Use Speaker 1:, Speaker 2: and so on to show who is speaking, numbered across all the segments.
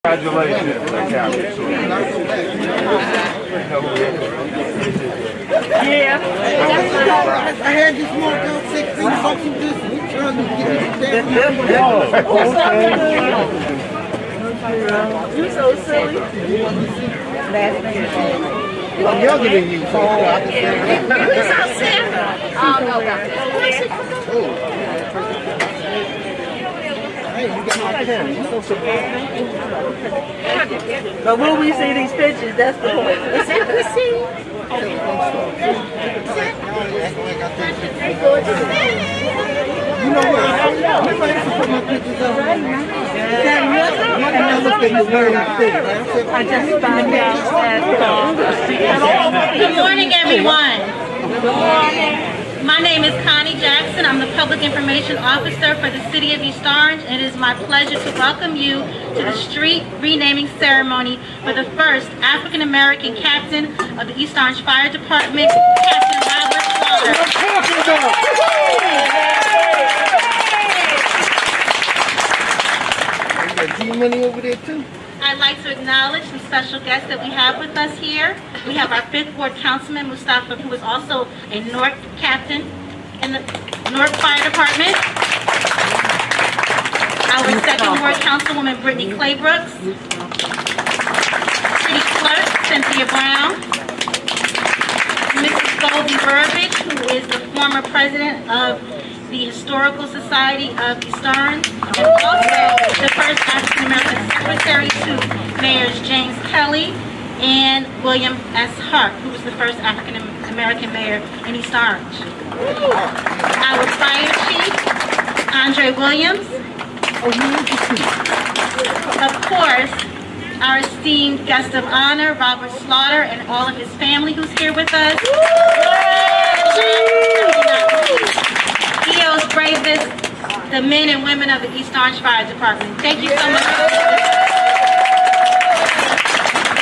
Speaker 1: Congratulations.
Speaker 2: Yeah.
Speaker 3: I had this mark out 6 feet social distance. Trying to get
Speaker 2: You're so silly.
Speaker 3: I'm younger than you, so I can say
Speaker 2: Who's our Santa? Oh, no, no. But when we see these pictures, that's the point. Is that the scene?
Speaker 3: You know what? I'm ready to put my pictures up.
Speaker 2: I just found out that.
Speaker 4: Good morning, everyone. Good morning. My name is Connie Jackson. I'm the Public Information Officer for the City of East Orange, and it is my pleasure to welcome you to the street renaming ceremony for the first African American captain of the East Orange Fire Department, Captain Robert Slaughter.
Speaker 3: You got G-Money over there too?
Speaker 4: I'd like to acknowledge some special guests that we have with us here. We have our 5th Ward Councilman, Mustafa, who is also a North captain in the North Fire Department. Our 2nd Ward Councilwoman, Brittany Claybrooks. City Clerk, Cynthia Brown. Mrs. Goldie Burbage, who is the former president of the Historical Society of East Orange, and also the first African American secretary to Mayors James Kelly and William S. Hart, who was the first African American mayor in East Orange. Our fire chief, Andre Williams. Of course, our esteemed guest of honor, Robert Slaughter, and all of his family who's here with us. EO's bravest, the men and women of the East Orange Fire Department. Thank you so much.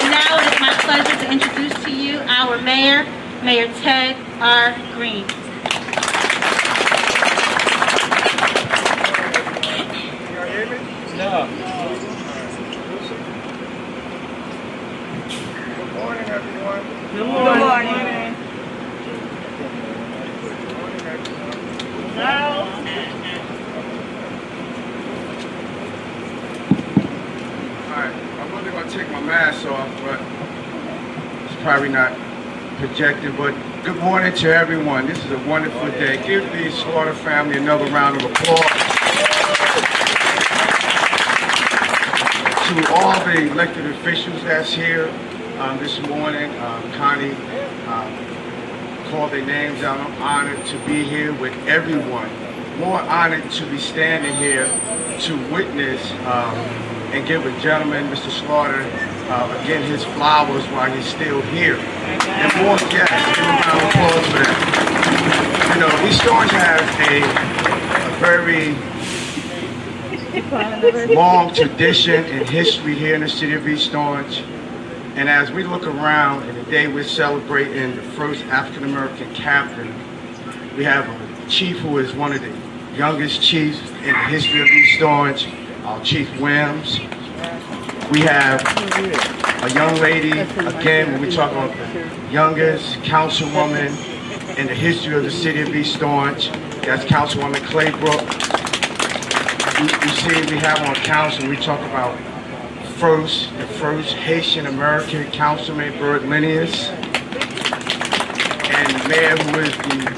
Speaker 4: And now it is my pleasure to introduce to you our mayor, Mayor Ted R. Green.
Speaker 1: No. Good morning, everyone.
Speaker 2: Good morning.
Speaker 1: Alright, I'm really going to take my mask off, but it's probably not projected. But good morning to everyone. This is a wonderful day. Give the Slaughter family another round of applause. To all the elected officials that's here this morning, Connie called their names out. I'm honored to be here with everyone. More honored to be standing here to witness and give a gentleman, Mr. Slaughter, again his flowers while he's still here. And more, yes, give a round of applause for that. You know, East Orange has a very long tradition and history here in the city of East Orange. And as we look around, and today we're celebrating the first African American captain, we have a chief who is one of the youngest chiefs in the history of East Orange, our Chief Williams. We have a young lady, again, when we talk about the youngest councilwoman in the history of the city of East Orange, that's Councilwoman Claybrook. You see, we have on council, we talk about the first Haitian American councilman, Bert Linnaeus, and the mayor who is the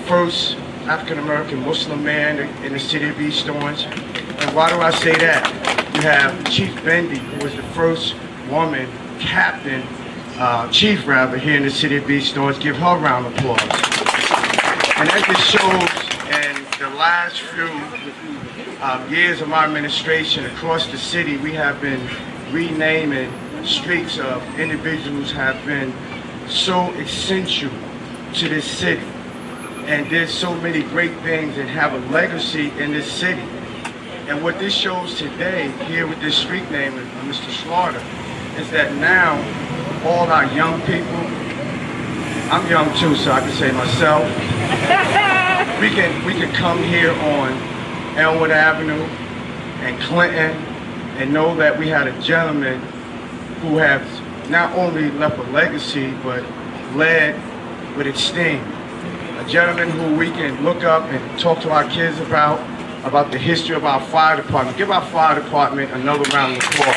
Speaker 1: first African American Muslim mayor in the city of East Orange. And why do I say that? You have Chief Bendy, who was the first woman captain, chief rather, here in the city of East Orange. Give her a round of applause. And that just shows in the last few years of my administration across the city, we have been renaming streets of individuals who have been so essential to this city and did so many great things and have a legacy in this city. And what this shows today here with this street name of Mr. Slaughter is that now all our young people, I'm young too, so I can say myself, we can come here on Elmwood Avenue and Clinton and know that we had a gentleman who has not only left a legacy, but led with esteem. A gentleman who we can look up and talk to our kids about the history of our fire department. Give our fire department another round of applause.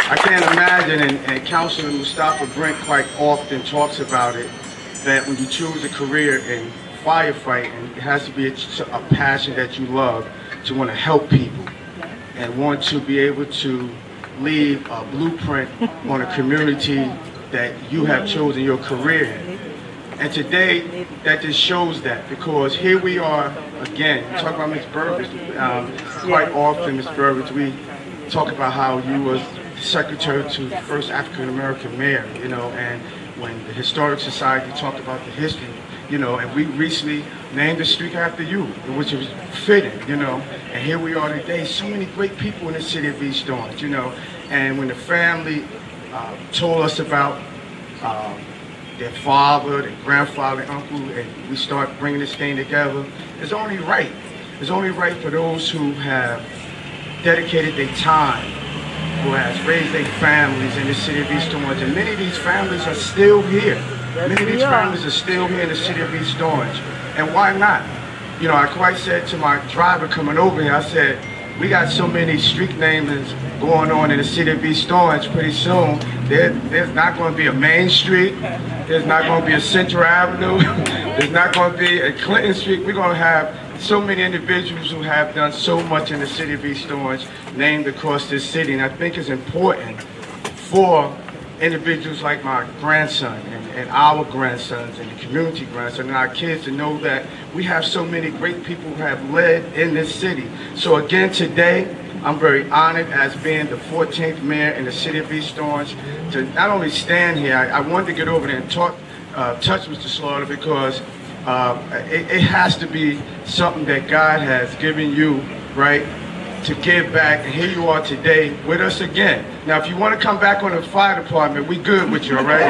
Speaker 1: I can't imagine, and Councilman Mustafa Brent quite often talks about it, that when you choose a career in firefighting, it has to be a passion that you love, to want to help people and want to be able to leave a blueprint on a community that you have chosen your career in. And today, that just shows that, because here we are again, talk about Ms. Burbidge. Quite often, Ms. Burbidge, we talk about how you was secretary to the first African American mayor, you know, and when the Historic Society talked about the history, you know, and we recently named a street after you, which was fitting, you know, and here we are today, so many great people in the city of East Orange, you know, and when the family told us about their father, their grandfather, uncle, and we start bringing this thing together, it's only right. It's only right for those who have dedicated their time, who has raised their families in the city of East Orange, and many of these families are still here. Many of these families are still here in the city of East Orange, and why not? You know, I quite said to my driver coming over here, I said, we got so many street namings going on in the city of East Orange. Pretty soon, there's not going to be a Main Street, there's not going to be a Central Avenue, there's not going to be a Clinton Street. We're going to have so many individuals who have done so much in the city of East Orange named across this city, and I think it's important for individuals like my grandson and our grandsons and the community grandsons and our kids to know that we have so many great people who have led in this city. So again, today, I'm very honored as being the 14th mayor in the city of East Orange to not only stand here, I wanted to get over there and touch Mr. Slaughter, because it has to be something that God has given you, right, to give back, and here you are today with us again. Now, if you want to come back on the fire department, we good with you, all right?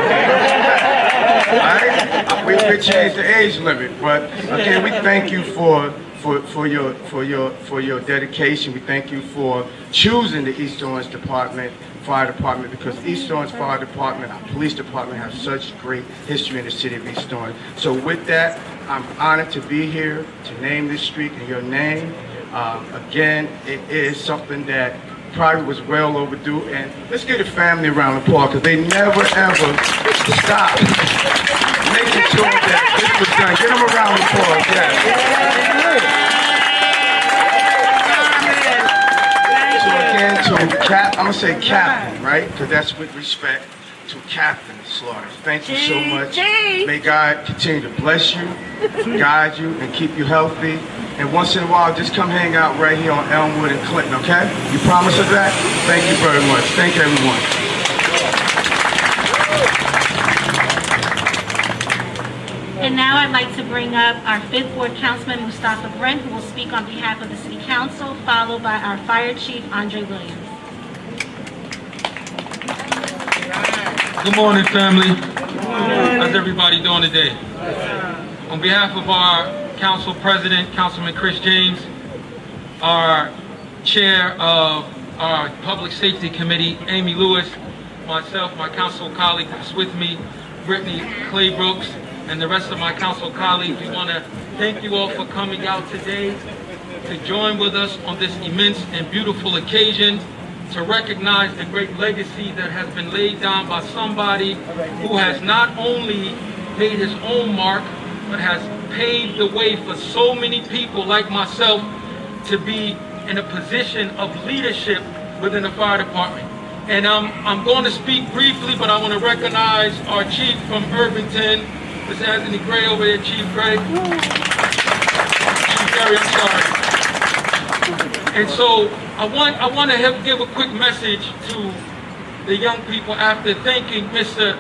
Speaker 1: All right? We changed the age limit, but again, we thank you for your dedication. We thank you for choosing the East Orange Fire Department, because East Orange Fire Department, our police department, have such great history in the city of East Orange. So with that, I'm honored to be here to name this street in your name. Again, it is something that probably was well overdue, and let's give the family a round of applause, because they never ever stopped making sure that this was done. Give them a round of applause, yes. So again, to I'm gonna say Captain, right? Because that's with respect to Captain Slaughter. Thank you so much. May God continue to bless you, guide you, and keep you healthy. And once in a while, just come hang out right here on Elmwood and Clinton, okay? You promise us that? Thank you very much. Thank you, everyone.
Speaker 4: And now I'd like to bring up our 5th Ward Councilman, Mustafa Brent, who will speak on behalf of the City Council, followed by our Fire Chief, Andre Williams.
Speaker 5: Good morning, family. How's everybody doing today? On behalf of our Council President, Councilman Chris James, our Chair of our Public Safety Committee, Amy Lewis, myself, my council colleague who's with me, Brittany Claybrooks, and the rest of my council colleagues, we want to thank you all for coming out today to join with us on this immense and beautiful occasion to recognize the great legacy that has been laid down by somebody who has not only made his own mark, but has paved the way for so many people like myself to be in a position of leadership within the fire department. And I'm going to speak briefly, but I want to recognize our chief from Irvington, Mr. Anthony Gray over there, Chief Gray. Chief Gray, I'm sorry. And so I want to give a quick message to the young people after thanking Mr.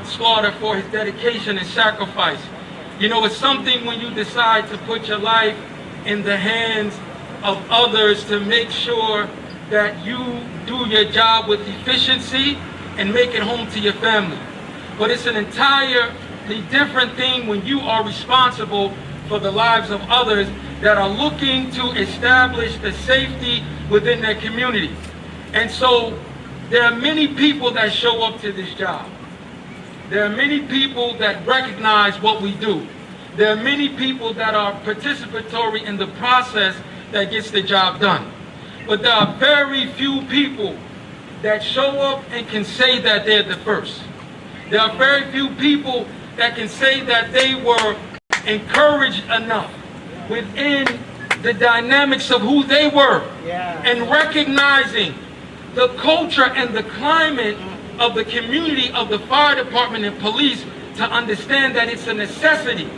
Speaker 5: Slaughter for his dedication and sacrifice. You know, it's something when you decide to put your life in the hands of others to make sure that you do your job with efficiency and make it home to your family. But it's an entirely different thing when you are responsible for the lives of others that are looking to establish the safety within their community. And so there are many people that show up to this job. There are many people that recognize what we do. There are many people that are participatory in the process that gets the job done. But there are very few people that show up and can say that they're the first. There are very few people that can say that they were encouraged enough within the dynamics of who they were, and recognizing the culture and the climate of the community of the fire department and police to understand that it's a necessity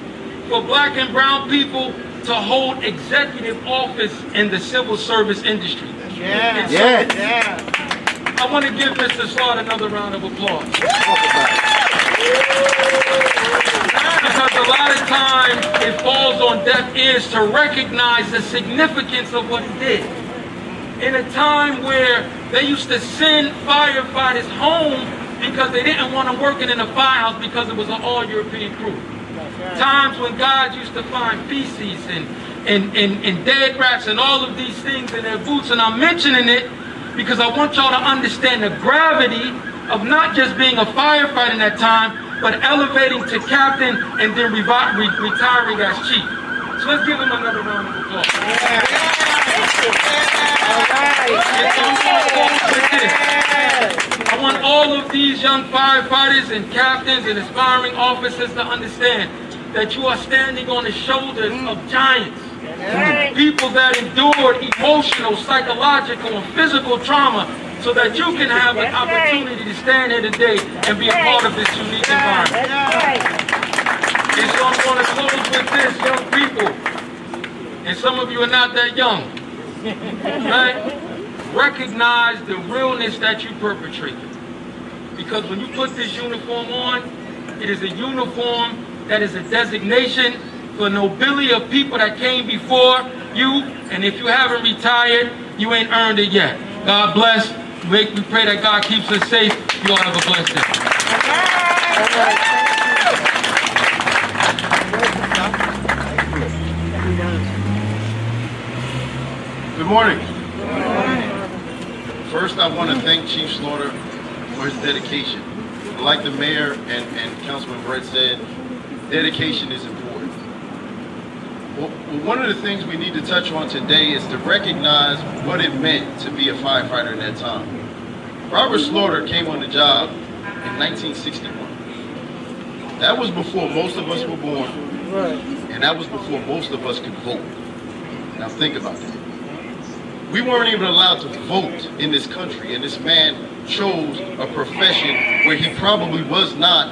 Speaker 5: for black and brown people to hold executive office in the civil service industry. And so, I want to give Mr. Slaughter another round of applause. Because a lot of times it falls on deaf ears to recognize the significance of what he did. In a time where they used to send firefighters home because they didn't want them working in a firehouse because it was an all-European crew. Times when guys used to find feces and dead rats and all of these things in their boots. And I'm mentioning it because I want y'all to understand the gravity of not just being a firefighter in that time, but elevating to captain and then retiring as chief. So let's give him another round of applause. I want all of these young firefighters and captains and aspiring officers to understand that you are standing on the shoulders of giants. People that endured emotional, psychological, and physical trauma so that you can have an opportunity to stand here today and be a part of this unique environment. And so I'm going to close with this, young people. And some of you are not that young, right? Recognize the realness that you perpetrated. Because when you put this uniform on, it is a uniform that is a designation for nobility of people that came before you. And if you haven't retired, you ain't earned it yet. God bless. We pray that God keeps us safe. You all have a blessed day.
Speaker 6: Good morning. First, I want to thank Chief Slaughter for his dedication. Like the mayor and Councilman Brett said, dedication is important. Well, one of the things we need to touch on today is to recognize what it meant to be a firefighter in that time. Robert Slaughter came on the job in 1961. That was before most of us were born, and that was before most of us could vote. Now think about that. We weren't even allowed to vote in this country, and this man chose a profession where he probably was not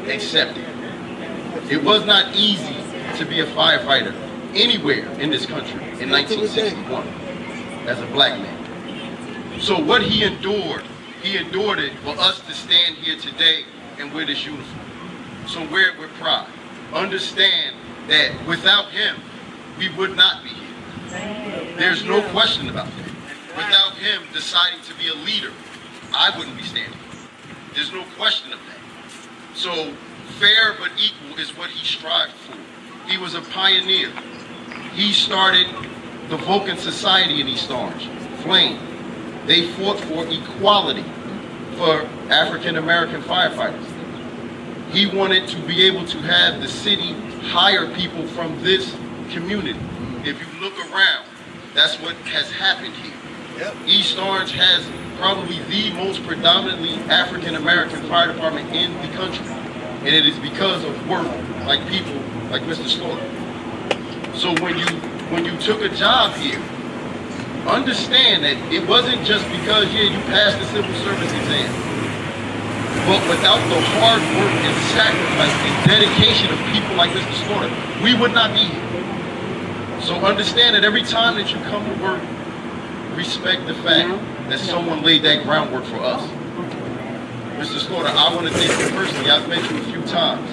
Speaker 6: accepted. It was not easy to be a firefighter anywhere in this country in 1961 as a black man. So what he endured it for us to stand here today and wear this uniform. So wear it with pride. Understand that without him, we would not be here. There's no question about that. Without him deciding to be a leader, I wouldn't be standing. There's no question of that. So fair but equal is what he strived for. He was a pioneer. He started the Vulcan Society in East Orange, Flame. They fought for equality for African American firefighters. He wanted to be able to have the city hire people from this community. If you look around, that's what has happened here. East Orange has probably the most predominantly African American fire department in the country. And it is because of work like people like Mr. Slaughter. So when you took a job here, understand that it wasn't just because, yeah, you passed the civil service exam. But without the hard work and sacrifice and dedication of people like Mr. Slaughter, we would not be here. So understand that every time that you come to work, respect the fact that someone laid that groundwork for us. Mr. Slaughter, I want to thank you personally. I've met you a few times.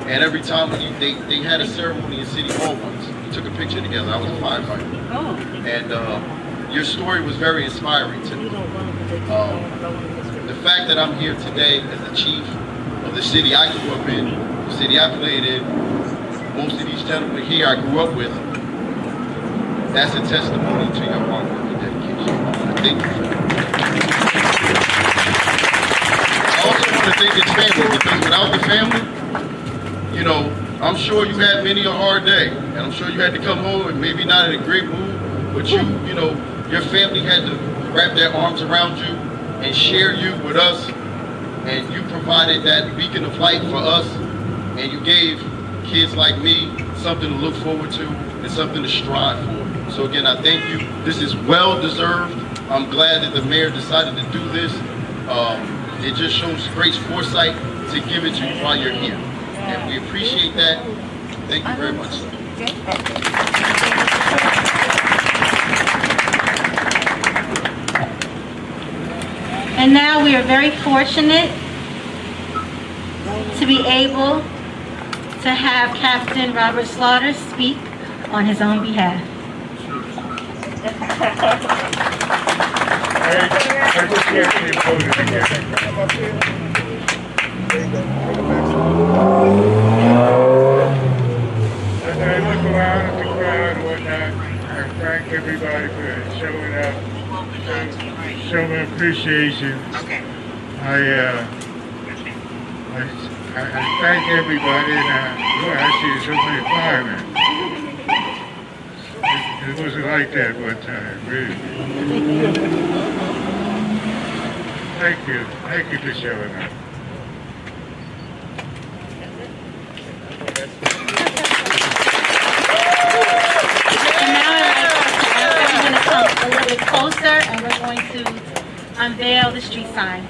Speaker 6: And every time when they had a ceremony in City Hall once, we took a picture together. I was a firefighter. And your story was very inspiring to me. The fact that I'm here today as the chief of the city I grew up in, the city I played in, most of these gentlemen here I grew up with, that's a testimony to your hard work and dedication. I want to thank you for that. I also want to thank his family, because without the family, you know, I'm sure you had many a hard day, and I'm sure you had to come home and maybe not in a great mood, but you know, your family had to wrap their arms around you and share you with us, and you provided that beacon of light for us, and you gave kids like me something to look forward to and something to strive for. So again, I thank you. This is well deserved. I'm glad that the mayor decided to do this. It just shows great foresight to give it to you while you're here. And we appreciate that. Thank you very much, sir.
Speaker 4: And now we are very fortunate to be able to have Captain Robert Slaughter speak on his own behalf.
Speaker 7: I just can't see the podium again. As I look around at the crowd and whatnot, I thank everybody for showing up, showing appreciation. I thank everybody, and I see so many firemen. It wasn't like that one time, really. Thank you for showing up.
Speaker 4: And now I'd like everyone to come a little bit closer, and we're going to unveil the street sign.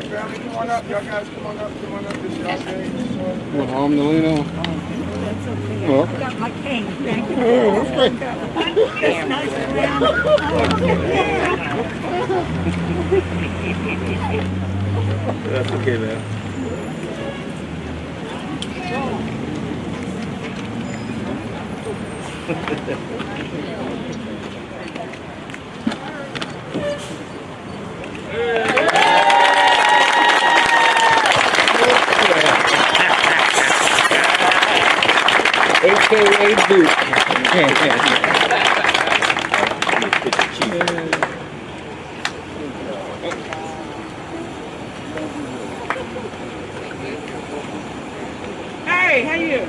Speaker 1: Family, come on up. Y'all guys, come on up. Come on up. This is y'all day.
Speaker 8: Want arm to lean on? Oh, okay.
Speaker 2: Got my cane, thank you.
Speaker 8: Oh, okay.
Speaker 2: It's nice around.
Speaker 8: That's okay, man. AKA Duke.
Speaker 2: Hey, how you?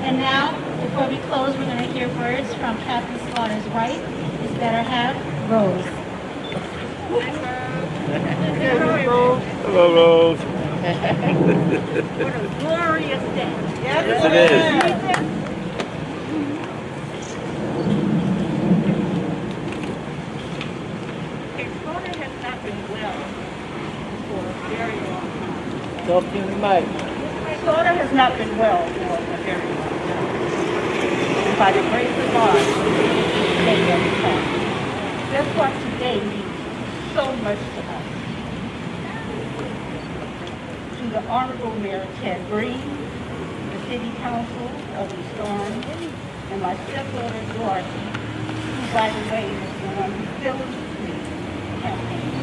Speaker 4: And now, before we close, we're going to hear words from Captain Slaughter's wife, his better half, Rose.
Speaker 8: Hello, Rose.
Speaker 2: What a glorious day.
Speaker 8: Yes, it is.
Speaker 2: His daughter has not been well for a very long time.
Speaker 8: Talk to the mic.
Speaker 2: His daughter has not been well for a very long time. And by the grace of God, they have come. That's why today means so much to us. To the Honorable Mayor Ted Green, the City Council of East Orange, and my stepdaughter Dorothy, who, by the way, is the one who diligently campaigned.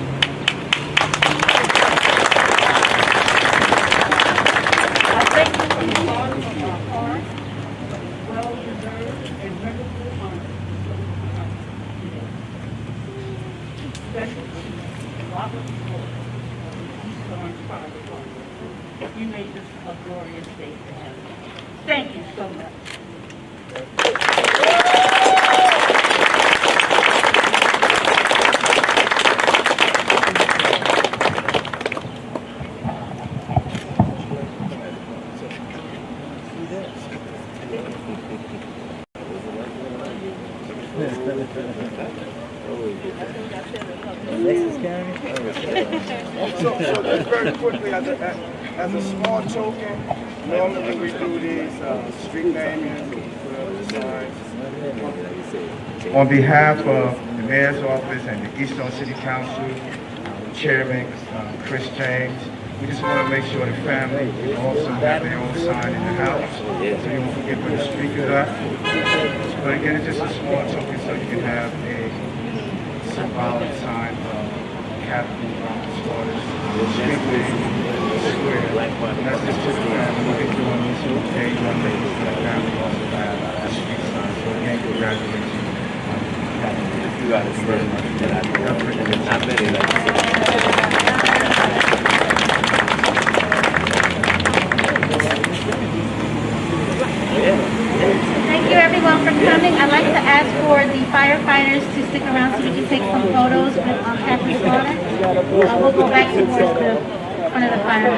Speaker 2: I thank you from the bottom of my heart for the well-deserved and memorable honor today. Especially Robert Ford of the East Orange Fire Department. You made this a glorious day for him. Thank you so much.
Speaker 1: So just very quickly, as a small token, normally we do these street naming, put up the signs. On behalf of the Mayor's Office and the East Orange City Council, Chairman Chris James, we just want to make sure the family also have their own sign in the house, so you won't forget where the speakers are. But again, it's just a small token so you can have a symbolic sign of Captain Slaughter's street name, square. And that's just to the family. We've been doing this for day one, day for the family also have a street sign. So again, congratulations. You got it very much.
Speaker 4: Thank you everyone for coming. I'd like to ask for the firefighters to stick around so we can take some photos with Captain Slaughter. We'll go back towards the front of the fire.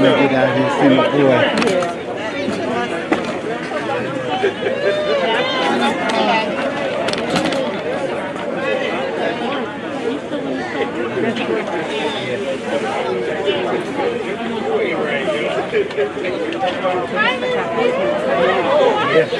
Speaker 3: Get out here, see my boy.
Speaker 4: Yes.